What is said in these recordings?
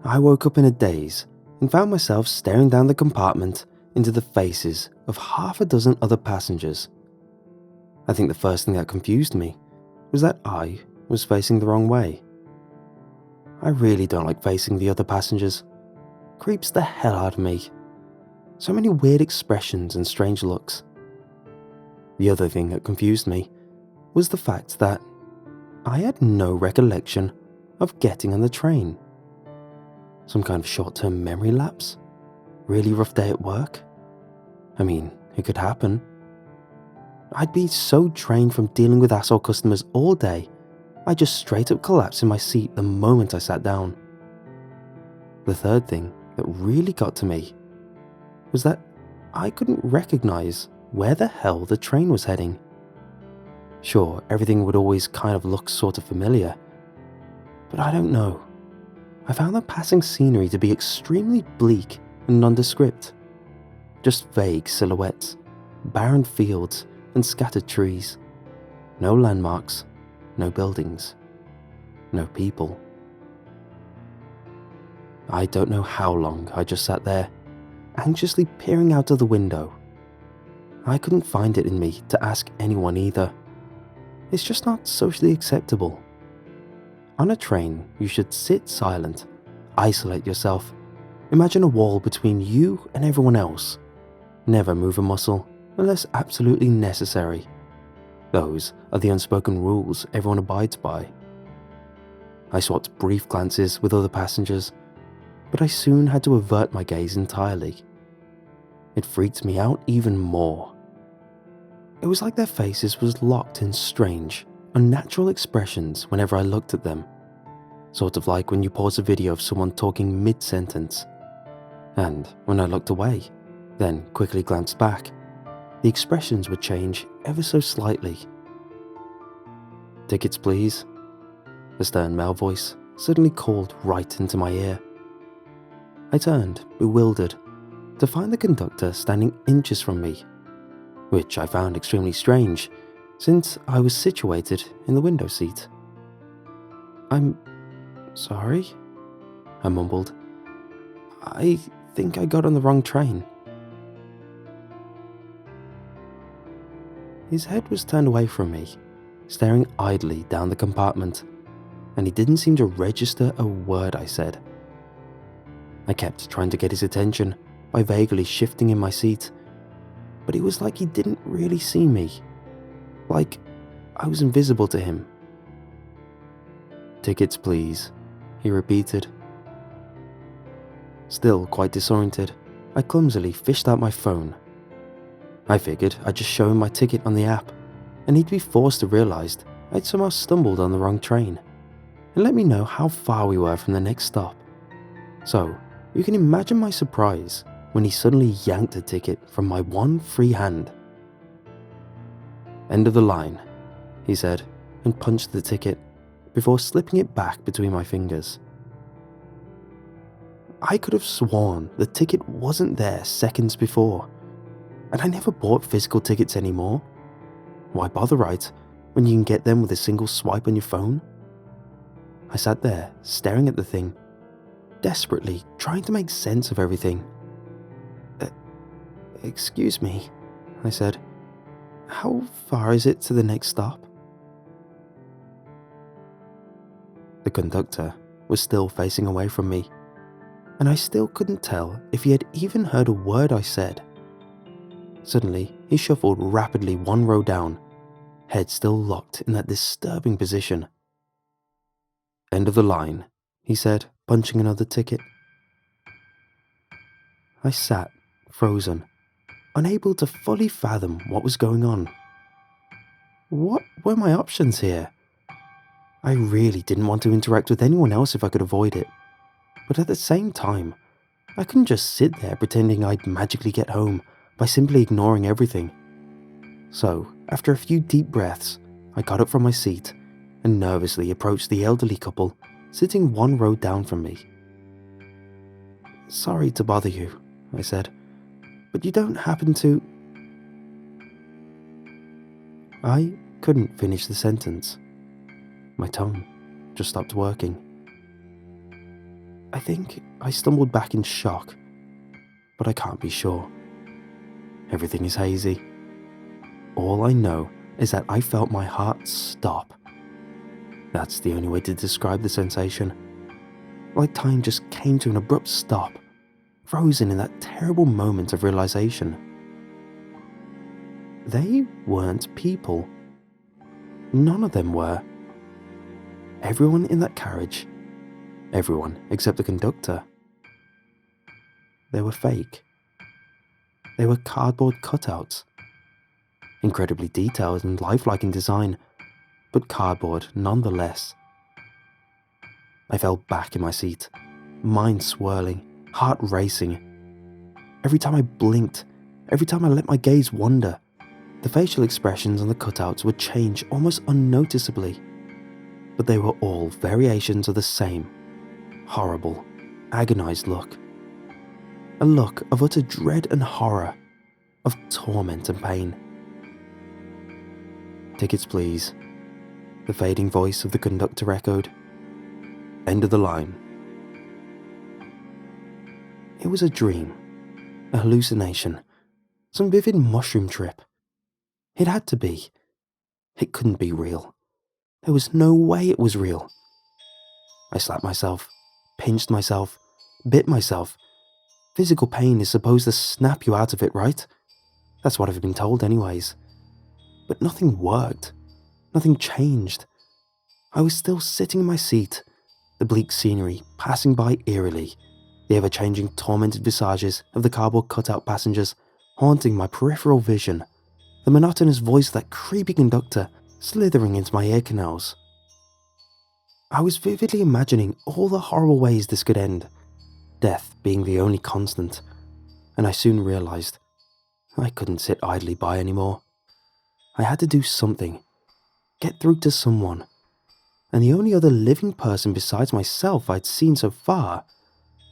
I woke up in a daze and found myself staring down the compartment into the faces of half a dozen other passengers. I think the first thing that confused me was that I was facing the wrong way. I really don't like facing the other passengers. Creeps the hell out of me. So many weird expressions and strange looks. The other thing that confused me was the fact that I had no recollection of getting on the train. Some kind of short-term memory lapse? Really rough day at work? I mean, it could happen. I'd be so drained from dealing with asshole customers all day, I just straight up collapsed in my seat the moment I sat down. The third thing that really got to me was that I couldn't recognize where the hell the train was heading. Sure, everything would always kind of look sort of familiar, but I don't know. I found the passing scenery to be extremely bleak and nondescript. Just vague silhouettes, barren fields, and scattered trees. No landmarks, no buildings, no people. I don't know how long I just sat there, anxiously peering out of the window. I couldn't find it in me to ask anyone either. It's just not socially acceptable. On a train, you should sit silent, isolate yourself, imagine a wall between you and everyone else. Never move a muscle unless absolutely necessary. Those are the unspoken rules everyone abides by. I swapped brief glances with other passengers, but I soon had to avert my gaze entirely. It freaked me out even more. It was like their faces was locked in strange, unnatural expressions whenever I looked at them. Sort of like when you pause a video of someone talking mid-sentence. And when I looked away, then quickly glanced back, the expressions would change ever so slightly. "Tickets, please," a stern male voice suddenly called right into my ear. I turned, bewildered, to find the conductor standing inches from me, which I found extremely strange since I was situated in the window seat. "I'm sorry," I mumbled. "I think I got on the wrong train." His head was turned away from me, staring idly down the compartment, and he didn't seem to register a word I said. I kept trying to get his attention by vaguely shifting in my seat, but it was like he didn't really see me, like I was invisible to him. "Tickets, please," he repeated. Still quite disoriented, I clumsily fished out my phone. I figured I'd just show him my ticket on the app, and he'd be forced to realize I'd somehow stumbled on the wrong train, and let me know how far we were from the next stop. So, you can imagine my surprise when he suddenly yanked a ticket from my one free hand. "End of the line," he said, and punched the ticket before slipping it back between my fingers. I could have sworn the ticket wasn't there seconds before, and I never bought physical tickets anymore. Why bother, right, when you can get them with a single swipe on your phone? I sat there, staring at the thing, desperately trying to make sense of everything. "Excuse me," I said. "How far is it to the next stop?" The conductor was still facing away from me, and I still couldn't tell if he had even heard a word I said. Suddenly, he shuffled rapidly one row down, head still locked in that disturbing position. "End of the line," he said, punching another ticket. I sat, frozen, unable to fully fathom what was going on. What were my options here? I really didn't want to interact with anyone else if I could avoid it, but at the same time, I couldn't just sit there pretending I'd magically get home by simply ignoring everything. So, after a few deep breaths, I got up from my seat and nervously approached the elderly couple sitting one row down from me. "Sorry to bother you," I said, "but you don't happen to—" I couldn't finish the sentence. My tongue just stopped working. I think I stumbled back in shock, but I can't be sure. Everything is hazy. All I know is that I felt my heart stop. That's the only way to describe the sensation. Like time just came to an abrupt stop, frozen in that terrible moment of realization. They weren't people. None of them were. Everyone in that carriage, everyone except the conductor, they were fake. They were cardboard cutouts, incredibly detailed and lifelike in design, but cardboard nonetheless. I fell back in my seat, mind swirling, heart racing. Every time I blinked, every time I let my gaze wander, the facial expressions on the cutouts would change almost unnoticeably. But they were all variations of the same horrible, agonized look. A look of utter dread and horror, of torment and pain. "Tickets, please," the fading voice of the conductor echoed. "End of the line." It was a dream, a hallucination, some vivid mushroom trip. It had to be. It couldn't be real. There was no way it was real. I slapped myself, pinched myself, bit myself. Physical pain is supposed to snap you out of it, right? That's what I've been told anyways. But nothing worked. Nothing changed. I was still sitting in my seat, the bleak scenery passing by eerily, the ever-changing tormented visages of the cardboard cutout passengers haunting my peripheral vision, the monotonous voice of that creepy conductor slithering into my ear canals. I was vividly imagining all the horrible ways this could end, death being the only constant, and I soon realized I couldn't sit idly by anymore. I had to do something, get through to someone, and the only other living person besides myself I'd seen so far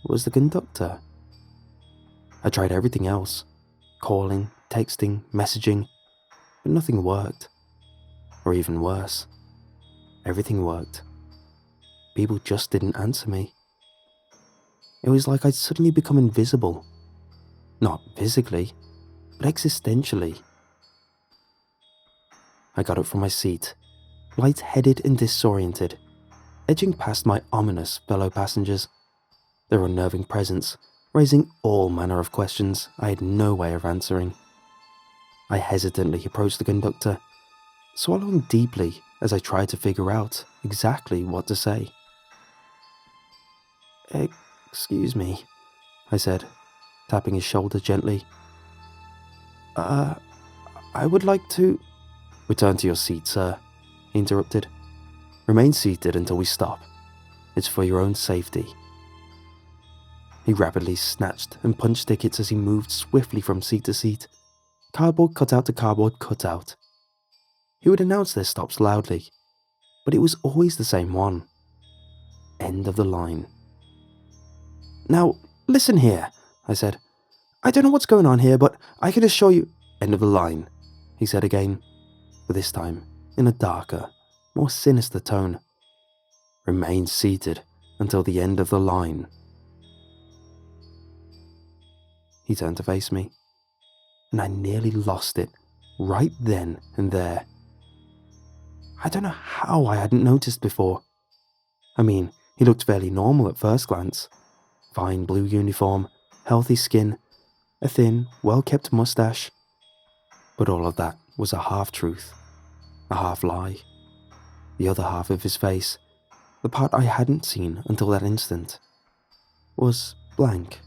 was the conductor. I tried everything else, calling, texting, messaging, but nothing worked. Or even worse, everything worked. People just didn't answer me. It was like I'd suddenly become invisible. Not physically, but existentially. I got up from my seat, light-headed and disoriented, edging past my ominous fellow passengers, their unnerving presence raising all manner of questions I had no way of answering. I hesitantly approached the conductor, swallowing deeply as I tried to figure out exactly what to say. "Excuse me," I said, tapping his shoulder gently. I would like to—" "Return to your seat, sir," he interrupted. "Remain seated until we stop. It's for your own safety." He rapidly snatched and punched tickets as he moved swiftly from seat to seat, cardboard cutout to cardboard cutout. He would announce their stops loudly, but it was always the same one. End of the line. "Now, listen here," I said. "I don't know what's going on here, but I can assure you—" "End of the line," he said again, but this time in a darker, more sinister tone. "Remain seated until the end of the line." He turned to face me, and I nearly lost it right then and there. I don't know how I hadn't noticed before. I mean, he looked fairly normal at first glance. Fine blue uniform, healthy skin, a thin, well-kept mustache. But all of that was a half-truth, a half-lie. The other half of his face, the part I hadn't seen until that instant, was blank.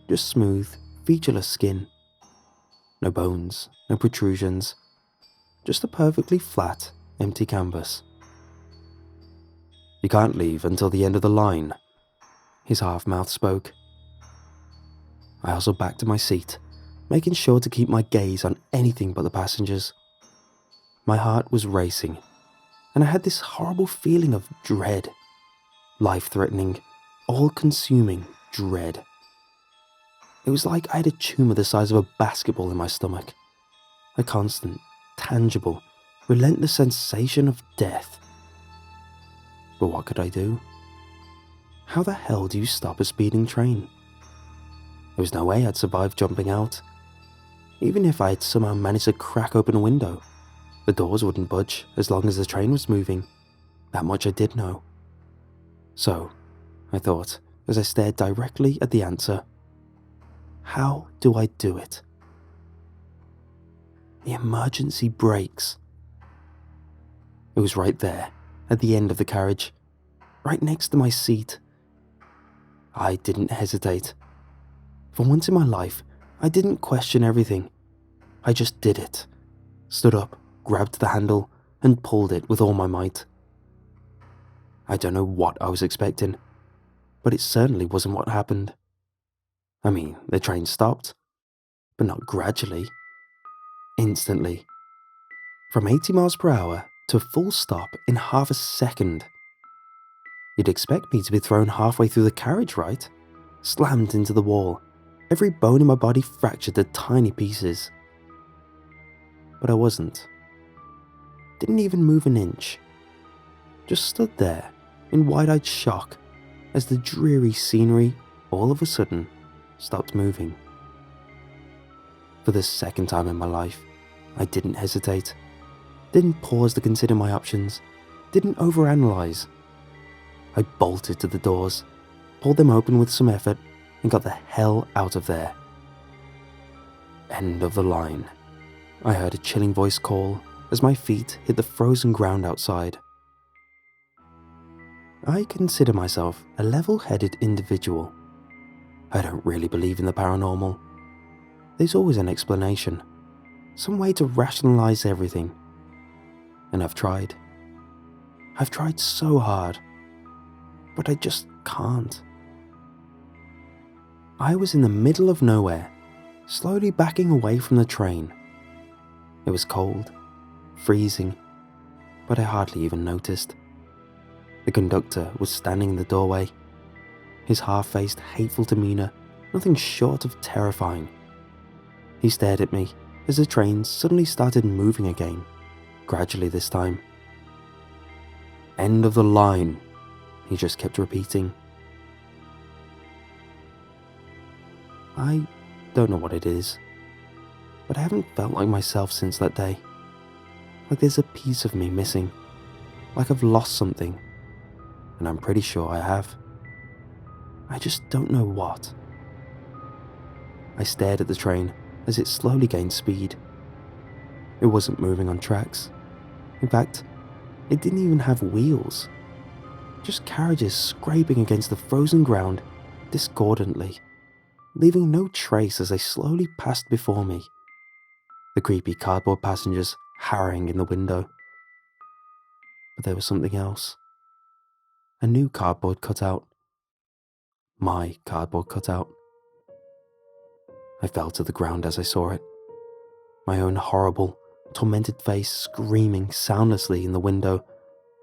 Just smooth, featureless skin. No bones, no protrusions. Just a perfectly flat, empty canvas. "You can't leave until the end of the line," his half-mouth spoke. I hustled back to my seat, making sure to keep my gaze on anything but the passengers. My heart was racing, and I had this horrible feeling of dread. Life-threatening, all-consuming dread. It was like I had a tumor the size of a basketball in my stomach. A constant, tangible, relentless sensation of death. But what could I do? How the hell do you stop a speeding train? There was no way I'd survive jumping out. Even if I had somehow managed to crack open a window, the doors wouldn't budge as long as the train was moving. That much I did know. So, I thought, as I stared directly at the answer, how do I do it? The emergency brakes. It was right there, at the end of the carriage, right next to my seat. I didn't hesitate. For once in my life, I didn't question everything. I just did it. Stood up, grabbed the handle, and pulled it with all my might. I don't know what I was expecting, but it certainly wasn't what happened. I mean, the train stopped, but not gradually. Instantly. From 80 miles per hour to a full stop in half a second. You'd expect me to be thrown halfway through the carriage, right? Slammed into the wall, every bone in my body fractured to tiny pieces. But I wasn't. Didn't even move an inch. Just stood there in wide-eyed shock as the dreary scenery all of a sudden stopped moving. For the second time in my life, I didn't hesitate. Didn't pause to consider my options. Didn't overanalyze. I bolted to the doors, pulled them open with some effort, and got the hell out of there. End of the line. I heard a chilling voice call as my feet hit the frozen ground outside. I consider myself a level-headed individual. I don't really believe in the paranormal. There's always an explanation, some way to rationalize everything. And I've tried. I've tried so hard, but I just can't. I was in the middle of nowhere, slowly backing away from the train. It was cold, freezing, but I hardly even noticed. The conductor was standing in the doorway, his half-faced, hateful demeanor nothing short of terrifying. He stared at me as the train suddenly started moving again, gradually this time. End of the line, he just kept repeating. I don't know what it is, but I haven't felt like myself since that day. Like there's a piece of me missing, like I've lost something, and I'm pretty sure I have. I just don't know what. I stared at the train as it slowly gained speed. It wasn't moving on tracks. In fact, it didn't even have wheels. Just carriages scraping against the frozen ground discordantly, leaving no trace as they slowly passed before me. The creepy cardboard passengers harrying in the window. But there was something else. A new cardboard cutout. My cardboard cutout. I fell to the ground as I saw it. My own horrible, tormented face screaming soundlessly in the window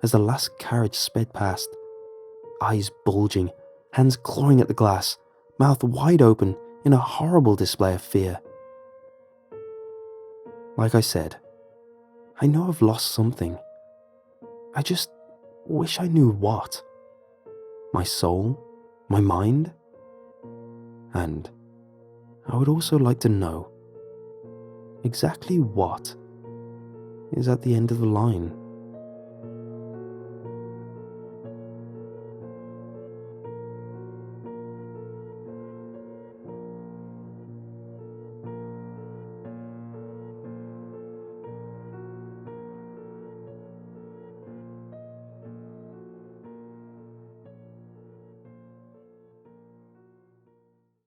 as the last carriage sped past. Eyes bulging, hands clawing at the glass, mouth wide open in a horrible display of fear. Like I said, I know I've lost something. I just wish I knew what. My soul? My mind? And I would also like to know exactly what is at the end of the line.